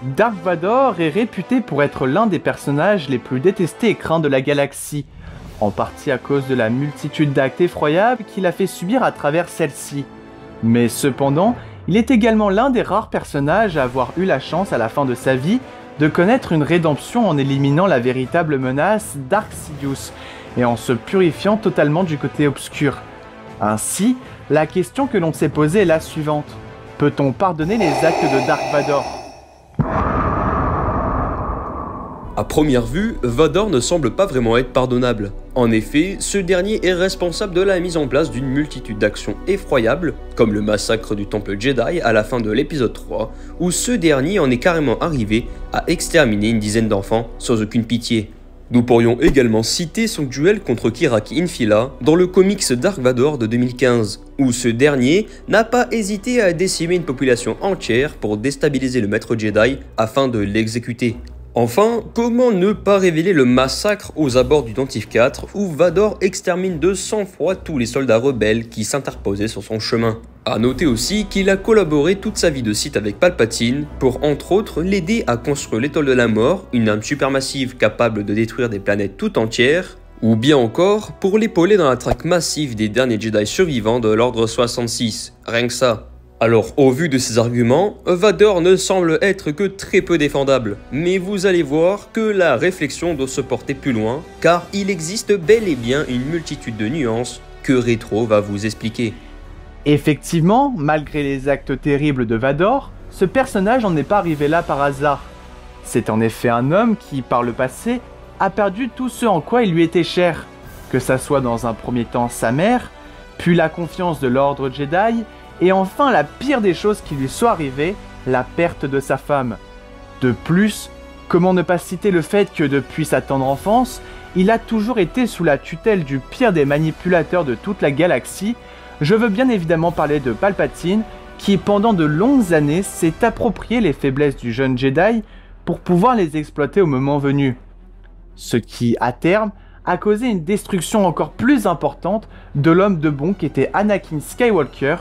Dark Vador est réputé pour être l'un des personnages les plus détestés et craints de la galaxie, en partie à cause de la multitude d'actes effroyables qu'il a fait subir à travers celle-ci. Mais cependant, il est également l'un des rares personnages à avoir eu la chance à la fin de sa vie de connaître une rédemption en éliminant la véritable menace Dark Sidious et en se purifiant totalement du côté obscur. Ainsi, la question que l'on s'est posée est la suivante. Peut-on pardonner les actes de Dark Vador ? À première vue, Vador ne semble pas vraiment être pardonnable. En effet, ce dernier est responsable de la mise en place d'une multitude d'actions effroyables, comme le massacre du Temple Jedi à la fin de l'épisode 3, où ce dernier en est carrément arrivé à exterminer une dizaine d'enfants sans aucune pitié. Nous pourrions également citer son duel contre Kirak Infila dans le comics Dark Vador de 2015, où ce dernier n'a pas hésité à décimer une population entière pour déstabiliser le maître Jedi afin de l'exécuter. Enfin, comment ne pas révéler le massacre aux abords du Dentif 4 où Vador extermine de sang-froid tous les soldats rebelles qui s'interposaient sur son chemin. A noter aussi qu'il a collaboré toute sa vie de Sith avec Palpatine pour entre autres l'aider à construire l'étoile de la mort, une arme supermassive capable de détruire des planètes tout entières, ou bien encore pour l'épauler dans la traque massive des derniers Jedi survivants de l'Ordre 66, rien que ça. Alors, au vu de ces arguments, Vador ne semble être que très peu défendable, mais vous allez voir que la réflexion doit se porter plus loin, car il existe bel et bien une multitude de nuances que Retro va vous expliquer. Effectivement, malgré les actes terribles de Vador, ce personnage n'en est pas arrivé là par hasard. C'est en effet un homme qui, par le passé, a perdu tout ce en quoi il lui était cher, que ça soit dans un premier temps sa mère, puis la confiance de l'Ordre Jedi, et enfin la pire des choses qui lui soit arrivée, la perte de sa femme. De plus, comment ne pas citer le fait que depuis sa tendre enfance, il a toujours été sous la tutelle du pire des manipulateurs de toute la galaxie. Je veux bien évidemment parler de Palpatine, qui pendant de longues années s'est approprié les faiblesses du jeune Jedi pour pouvoir les exploiter au moment venu. Ce qui, à terme, a causé une destruction encore plus importante de l'homme de bon qu'était Anakin Skywalker,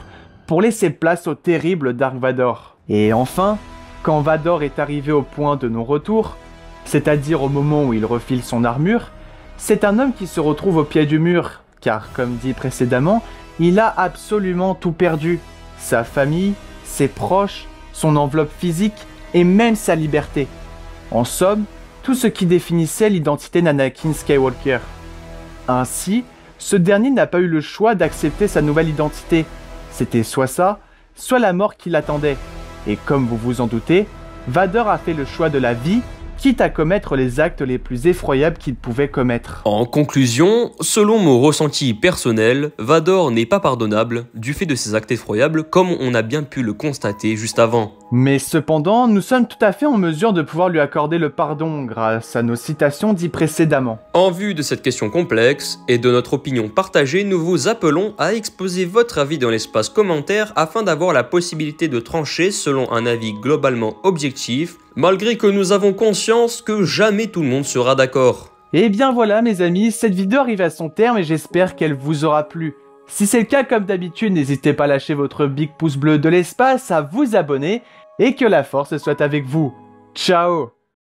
pour laisser place au terrible Dark Vador. Et enfin, quand Vador est arrivé au point de non-retour, c'est-à-dire au moment où il refile son armure, c'est un homme qui se retrouve au pied du mur, car comme dit précédemment, il a absolument tout perdu. Sa famille, ses proches, son enveloppe physique et même sa liberté. En somme, tout ce qui définissait l'identité d'Anakin Skywalker. Ainsi, ce dernier n'a pas eu le choix d'accepter sa nouvelle identité. C'était soit ça, soit la mort qui l'attendait. Et comme vous vous en doutez, Vador a fait le choix de la vie, quitte à commettre les actes les plus effroyables qu'il pouvait commettre. En conclusion, selon mon ressenti personnel, Vador n'est pas pardonnable du fait de ses actes effroyables comme on a bien pu le constater juste avant. Mais cependant, nous sommes tout à fait en mesure de pouvoir lui accorder le pardon grâce à nos citations dites précédemment. En vue de cette question complexe et de notre opinion partagée, nous vous appelons à exposer votre avis dans l'espace commentaire afin d'avoir la possibilité de trancher selon un avis globalement objectif, malgré que nous avons conscience que jamais tout le monde sera d'accord. Et bien voilà mes amis, cette vidéo arrive à son terme et j'espère qu'elle vous aura plu. Si c'est le cas, comme d'habitude, n'hésitez pas à lâcher votre big pouce bleu de l'espace, à vous abonner et que la force soit avec vous. Ciao!